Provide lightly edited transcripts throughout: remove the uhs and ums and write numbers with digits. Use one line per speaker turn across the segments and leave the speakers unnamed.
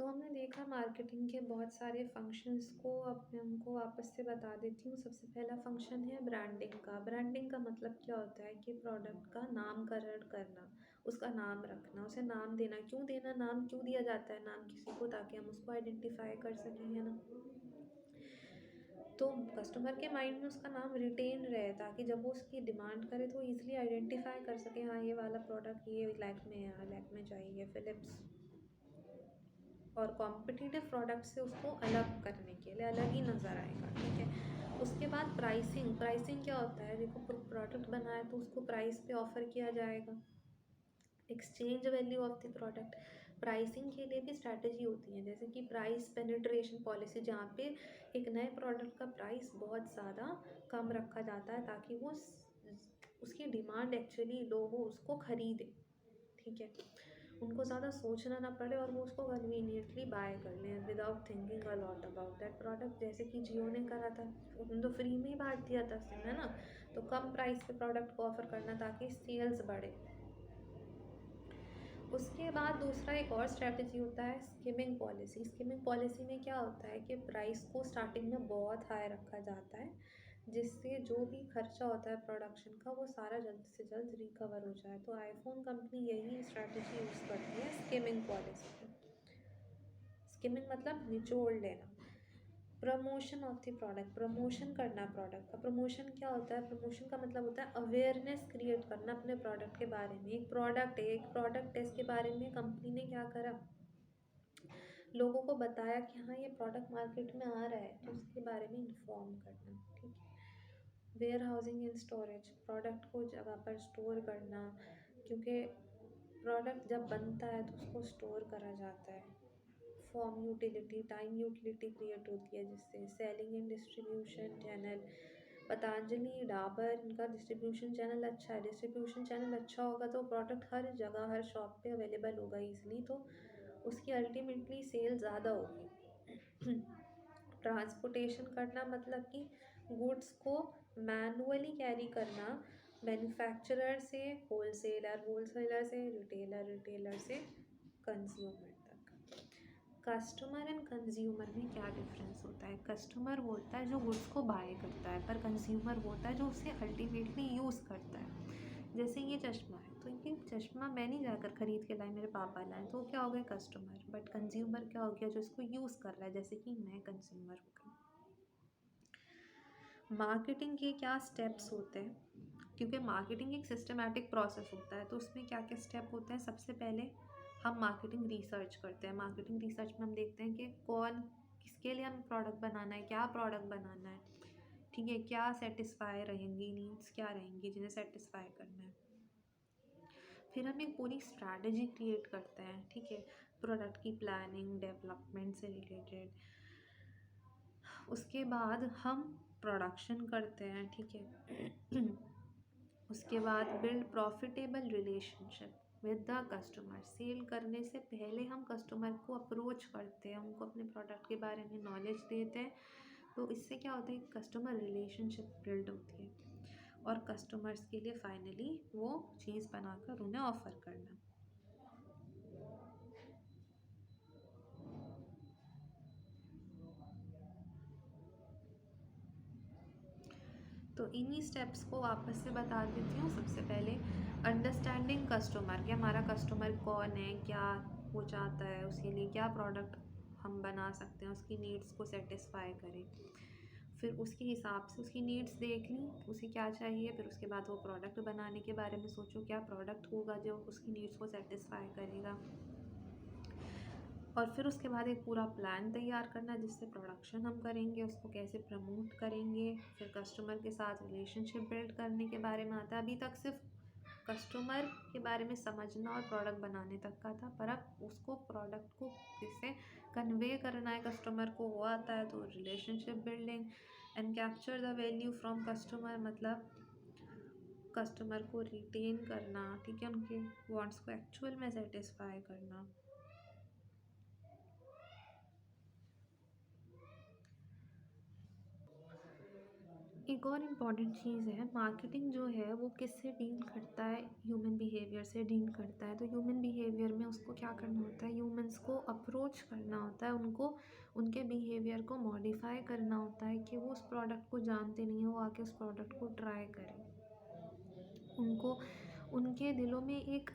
तो हमने देखा मार्केटिंग के बहुत सारे फंक्शंस को, अब मैं उनको वापस से बता देती हूँ। सबसे पहला फंक्शन है ब्रांडिंग का। ब्रांडिंग का मतलब क्या होता है कि प्रोडक्ट का नामकरण करना, उसका नाम रखना, उसे नाम देना। क्यों देना, नाम क्यों दिया जाता है नाम किसी को? ताकि हम उसको आइडेंटिफाई कर सकें, है ना। तो कस्टमर के माइंड में उसका नाम रिटेन रहे, ताकि जब वो उसकी डिमांड करे तो ईजिली आइडेंटिफाई कर सके, हाँ ये वाला प्रोडक्ट ये लैक्मे है, लैक्मे चाहिए, फिलिप्स। और कॉम्पिटिटिव प्रोडक्ट से उसको अलग करने के लिए अलग ही नज़र आएगा, ठीक है। उसके बाद प्राइसिंग। प्राइसिंग क्या होता है? देखो, प्रोडक्ट बनाए तो उसको प्राइस पे ऑफर किया जाएगा। Exchange value of the product. Pricing के लिए भी स्ट्रैटेजी होती है, जैसे कि प्राइस पेनिट्रेशन पॉलिसी, जहाँ पे एक नए प्रोडक्ट का प्राइस बहुत ज़्यादा कम रखा जाता है ताकि वो उसकी डिमांड एक्चुअली लो हो, उसको खरीदे, ठीक है। उनको ज़्यादा सोचना ना पड़े और वो उसको कन्वीनियंटली बाय कर लें without thinking a lot about that product. जैसे कि जियो ने करा था, उन्होंने तो फ्री में ही बांट दिया था सिम, है ना। तो कम प्राइस पे प्रोडक्ट को ऑफर करना ताकि सेल्स बढ़े। उसके बाद दूसरा एक और स्ट्रैटेजी होता है स्किमिंग पॉलिसी। स्किमिंग पॉलिसी में क्या होता है कि प्राइस को स्टार्टिंग में बहुत हाई रखा जाता है, जिससे जो भी खर्चा होता है प्रोडक्शन का वो सारा जल्द से जल्द रिकवर हो जाए। तो आईफोन कंपनी यही स्ट्रैटेजी यूज़ करती है स्किमिंग पॉलिसी में। स्किमिंग मतलब निचोड़ लेना। Promotion of the product. Promotion करना प्रोडक्ट का। प्रमोशन क्या होता है? प्रमोशन का मतलब होता है अवेयरनेस क्रिएट करना अपने प्रोडक्ट के बारे में। एक प्रोडक्ट है, इसके बारे में कंपनी ने क्या करा, लोगों को बताया कि हाँ ये प्रोडक्ट मार्केट में आ रहा है, तो उसके बारे में इन्फॉर्म करना, ठीक है। Warehousing and storage. Product को जगह पर स्टोर करना, क्योंकि प्रोडक्ट जब बनता है तो उसको स्टोर करा जाता है। Form utility, time utility create होती है जिससे। Selling and distribution channel. Patanjali, Dabur, इनका डिस्ट्रीब्यूशन चैनल अच्छा है। डिस्ट्रीब्यूशन चैनल अच्छा होगा तो प्रोडक्ट हर जगह, हर शॉप पे अवेलेबल होगा ईजिली, तो उसकी अल्टीमेटली सेल ज़्यादा होगी। ट्रांसपोर्टेशन करना मतलब कि गुड्स को मैनुअली कैरी करना, मैन्युफैक्चरर से होलसेलर, होलसेलर से रिटेलर, रिटेलर से कंज्यूमर तक। कस्टमर एंड कंज्यूमर में क्या डिफरेंस होता है? कस्टमर वो होता है जो गुड्स को बाय करता है, पर कंज्यूमर वो होता है जो उसे अल्टीमेटली यूज़ करता है। जैसे ये चश्मा है, तो ये चश्मा मैं नहीं जाकर ख़रीद के लाई, मेरे पापा लाए, तो क्या हो गया कस्टमर। बट कंज्यूमर क्या हो गया? जो इसको यूज़ कर रहा है, जैसे कि मैं कंज्यूमर हो गई। मार्केटिंग के क्या स्टेप्स होते हैं? क्योंकि मार्केटिंग एक सिस्टमैटिक प्रोसेस होता है, तो उसमें क्या क्या स्टेप होते हैं? सबसे पहले हम मार्केटिंग रिसर्च करते हैं। मार्केटिंग रिसर्च में हम देखते हैं कि कौन, किसके लिए हमें प्रोडक्ट बनाना है, क्या प्रोडक्ट बनाना है, ठीक है, क्या सेटिस्फाई रहेंगी, नीड्स क्या रहेंगी जिन्हें सेटिस्फाई करना है। फिर हम एक पूरी स्ट्रैटेजी क्रिएट करते हैं, ठीक है, प्रोडक्ट की प्लानिंग, डेवलपमेंट से रिलेटेड। उसके बाद हम प्रोडक्शन करते हैं, ठीक है। उसके बाद build profitable relationship with the customer. Sale करने से पहले हम कस्टमर को अप्रोच करते हैं, उनको अपने प्रोडक्ट के बारे में नॉलेज देते हैं, तो इससे क्या होता है, कस्टमर रिलेशनशिप बिल्ड होती है और कस्टमर्स के लिए फाइनली वो चीज़ बनाकर उन्हें ऑफ़र करना। तो इन्हीं स्टेप्स को वापस से बता देती हूँ। सबसे पहले अंडरस्टैंडिंग कस्टमर, कि हमारा कस्टमर कौन है, क्या वो चाहता है, उसके लिए क्या प्रोडक्ट हम बना सकते हैं, उसकी नीड्स को सेटिस्फाई करें। फिर उसके हिसाब से उसकी नीड्स देख ली, उसे क्या चाहिए, फिर उसके बाद वो प्रोडक्ट बनाने के बारे में सोचो, क्या प्रोडक्ट होगा जो उसकी नीड्स को सेटिस्फाई करेगा। और फिर उसके बाद एक पूरा प्लान तैयार करना, जिससे प्रोडक्शन हम करेंगे, उसको कैसे प्रमोट करेंगे। फिर कस्टमर के साथ रिलेशनशिप बिल्ड करने के बारे में आता है। अभी तक सिर्फ कस्टमर के बारे में समझना और प्रोडक्ट बनाने तक का था, पर अब उसको प्रोडक्ट को किससे कन्वे करना है कस्टमर को, वो आता है। तो relationship building and capture the value from customer, मतलब कस्टमर को रिटेन करना, ठीक है, उनके वांट्स को एक्चुअल में सेटिस्फाई करना। एक और इम्पॉर्टेंट चीज़ है, मार्केटिंग जो है वो किससे डील करता है, ह्यूमन बिहेवियर से डील करता है। तो ह्यूमन बिहेवियर में उसको क्या करना होता है, ह्यूमंस को अप्रोच करना होता है, उनको उनके बिहेवियर को मॉडिफाई करना होता है कि वो उस प्रोडक्ट को जानते नहीं हो, आके उस प्रोडक्ट को ट्राई करें। उनको उनके दिलों में एक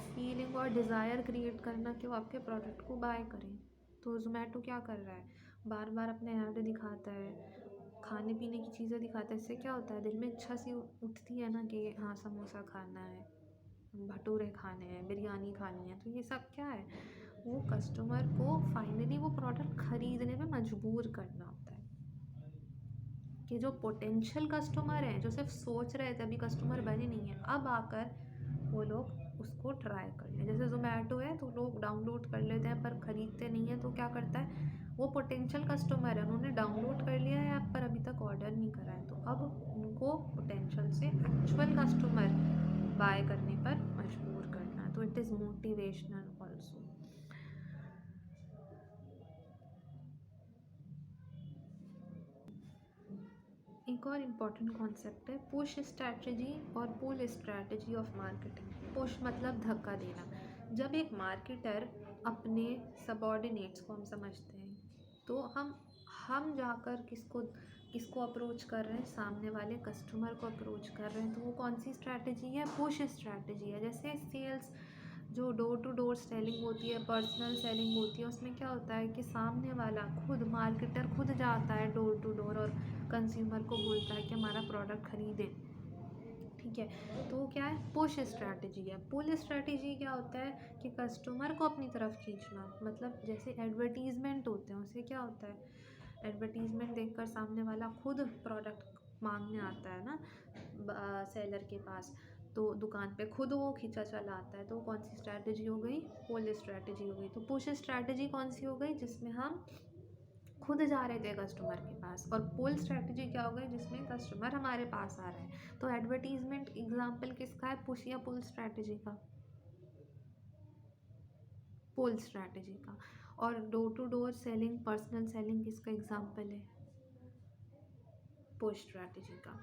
फीलिंग और डिज़ायर क्रिएट करना कि वो आपके प्रोडक्ट को बाय करें। तो ज़ोमैटो क्या कर रहा है, बार बार अपने ऐड दिखाता है, खाने पीने की चीज़ें दिखाता है। इससे क्या होता है, दिल में इच्छा सी उठती है ना कि हाँ समोसा खाना है, भटूरे खाने हैं, बिरयानी खानी है। तो ये सब क्या है, वो कस्टमर को फाइनली वो प्रोडक्ट ख़रीदने में मजबूर करना होता है। कि जो पोटेंशियल कस्टमर हैं, जो सिर्फ सोच रहे थे, अभी कस्टमर बने नहीं हैं, अब आकर वो लोग उसको ट्राई कर लें। जैसे ज़ोमैटो है तो लोग डाउनलोड कर लेते हैं पर ख़रीदते नहीं हैं। तो क्या करता है, वो पोटेंशियल कस्टमर है, उन्होंने डाउनलोड कर लिया है ऐप पर, अभी तक ऑर्डर नहीं करा है। तो अब उनको पोटेंशियल से एक्चुअल कस्टमर बाय करने पर मजबूर करना है। तो इट इज़ मोटिवेशनल ऑल्सो। एक और इम्पॉर्टेंट कॉन्सेप्ट है पुश स्ट्रैटेजी और पुल स्ट्रैटेजी ऑफ मार्केटिंग। पुश मतलब धक्का देना। जब एक मार्केटर अपने सबॉर्डिनेट्स को हम समझते हैं, तो हम जाकर किसको किसको अप्रोच कर रहे हैं, सामने वाले कस्टमर को अप्रोच कर रहे हैं। तो वो कौन सी स्ट्रैटेजी है, पुश स्ट्रैटेजी है। जैसे सेल्स, जो डोर टू डोर सेलिंग होती है, पर्सनल सेलिंग होती है, उसमें क्या होता है कि सामने वाला खुद मार्केटर खुद जाता है डोर टू डोर और कंज्यूमर को बोलता है कि हमारा प्रोडक्ट ख़रीदें। ठीक है, तो क्या है, पुश स्ट्रैटेजी है। पुल स्ट्रैटेजी क्या होता है कि कस्टमर को अपनी तरफ खींचना। मतलब जैसे एडवर्टीज़मेंट होते हैं, उससे क्या होता है, एडवर्टीज़मेंट देखकर सामने वाला खुद प्रोडक्ट मांगने आता है ना सेलर के पास। तो दुकान पे खुद वो खींचा चला आता है। तो कौन सी स्ट्रैटेजी हो गई, पुल स्ट्रैटेजी हो गई। तो पुश स्ट्रैटेजी कौन सी हो गई, जिसमें हम खुद जा रहे थे कस्टमर के पास। और पुल स्ट्रैटेजी क्या हो गई, जिसमें कस्टमर हमारे पास आ रहा है। तो एडवर्टीजमेंट एग्जाम्पल किसका है, पुश या पुल स्ट्रैटेजी का, पुल स्ट्रैटेजी का। और door to door selling, personal selling किसका एग्जाम्पल है, पुश स्ट्रैटेजी का।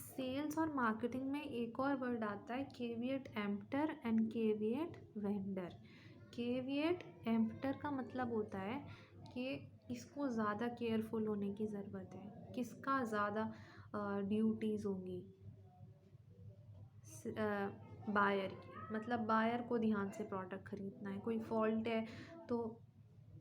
सेल्स और मार्केटिंग में एक और वर्ड आता है caveat emptor and caveat vendor. Caveat emptor का मतलब होता है कि इसको ज़्यादा केयरफुल होने की ज़रूरत है, किसका ज़्यादा ड्यूटीज़ होंगी, बायर की। मतलब बायर को ध्यान से प्रोडक्ट ख़रीदना है, कोई फॉल्ट है तो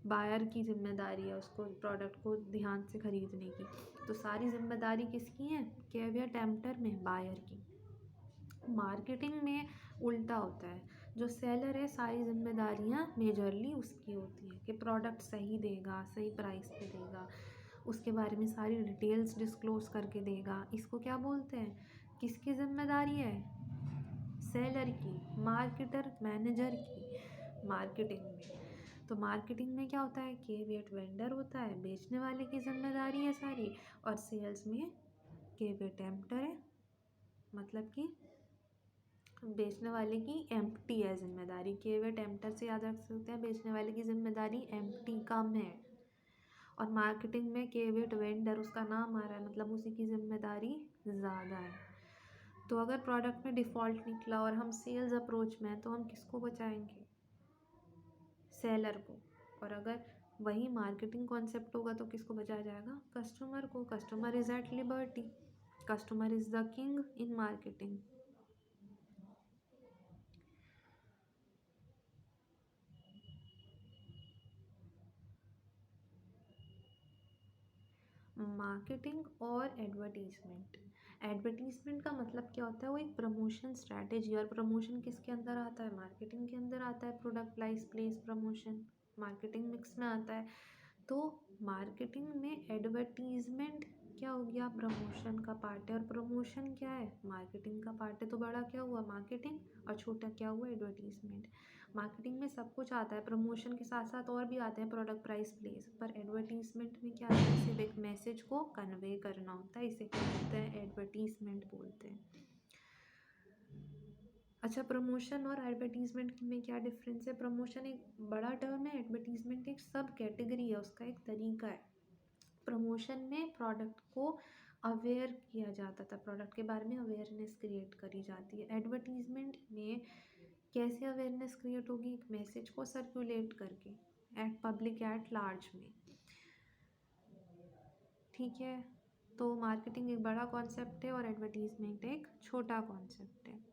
बायर की ज़िम्मेदारी है उसको प्रोडक्ट को ध्यान से ख़रीदने की। तो सारी ज़िम्मेदारी किसकी है, केविएट एम्प्टर में बायर की। मार्केटिंग में उल्टा होता है, जो सेलर है सारी जिम्मेदारियाँ मेजरली उसकी होती हैं कि प्रोडक्ट सही देगा, सही प्राइस पे देगा, उसके बारे में सारी डिटेल्स डिस्क्लोज करके देगा। इसको क्या बोलते हैं, किसकी जिम्मेदारी है, सेलर की, मार्केटर मैनेजर की मार्केटिंग में। तो मार्केटिंग में क्या होता है, केविएट वेंडर होता है, बेचने वाले की जिम्मेदारी है सारी। और सेल्स में केविएट एम्प्टर है, मतलब कि बेचने वाले की एम्प्टी है जिम्मेदारी। केविएट एम्प्टर से याद रख सकते हैं, बेचने वाले की जिम्मेदारी एम्प्टी कम है। और मार्केटिंग में केविएट वेंडर, उसका नाम आ रहा है मतलब उसी की जिम्मेदारी ज़्यादा है। तो अगर प्रोडक्ट में डिफ़ॉल्ट निकला और हम सेल्स अप्रोच में हैं, तो हम किसको बचाएंगे, सेलर को। और अगर वही मार्केटिंग कॉन्सेप्ट होगा तो किसको बचाया जाएगा, कस्टमर को। Customer is at liberty, customer is the king in marketing. Marketing और एडवर्टीज़मेंट। एडवर्टीज़मेंट का मतलब क्या होता है, वो एक प्रमोशन स्ट्रैटेजी। और प्रमोशन किसके अंदर आता है, मार्केटिंग के अंदर आता है। Product price place promotion marketing mix में आता है। तो मार्केटिंग में एडवर्टीज़मेंट क्या हो गया, प्रमोशन का पार्ट है। और प्रमोशन क्या है, मार्केटिंग का पार्ट है। तो बड़ा क्या हुआ, मार्केटिंग, और छोटा क्या हुआ, एडवर्टीज़मेंट। मार्केटिंग में सब कुछ आता है, प्रमोशन के साथ साथ और भी आते हैं, प्रोडक्ट प्राइस प्लेस। पर एडवर्टीज़मेंट में क्या है, सिर्फ एक मैसेज को कन्वे करना होता है। इसे क्या बोलते हैं, एडवर्टीज़मेंट बोलते हैं। अच्छा, प्रमोशन और एडवर्टीज़मेंट में क्या डिफ़रेंस है? प्रमोशन एक बड़ा टर्म है, एडवर्टीज़मेंट एक सब कैटेगरी है, उसका एक तरीका है। प्रमोशन में प्रोडक्ट को अवेयर किया जाता था, प्रोडक्ट के बारे में अवेयरनेस क्रिएट करी जाती है। एडवर्टीज़मेंट में कैसे अवेयरनेस क्रिएट होगी? एक मैसेज को सर्कुलेट करके, एट पब्लिक एट लार्ज में। ठीक है, तो मार्केटिंग एक बड़ा कॉन्सेप्ट है और एडवर्टीज़मेंट एक छोटा कॉन्सेप्ट है।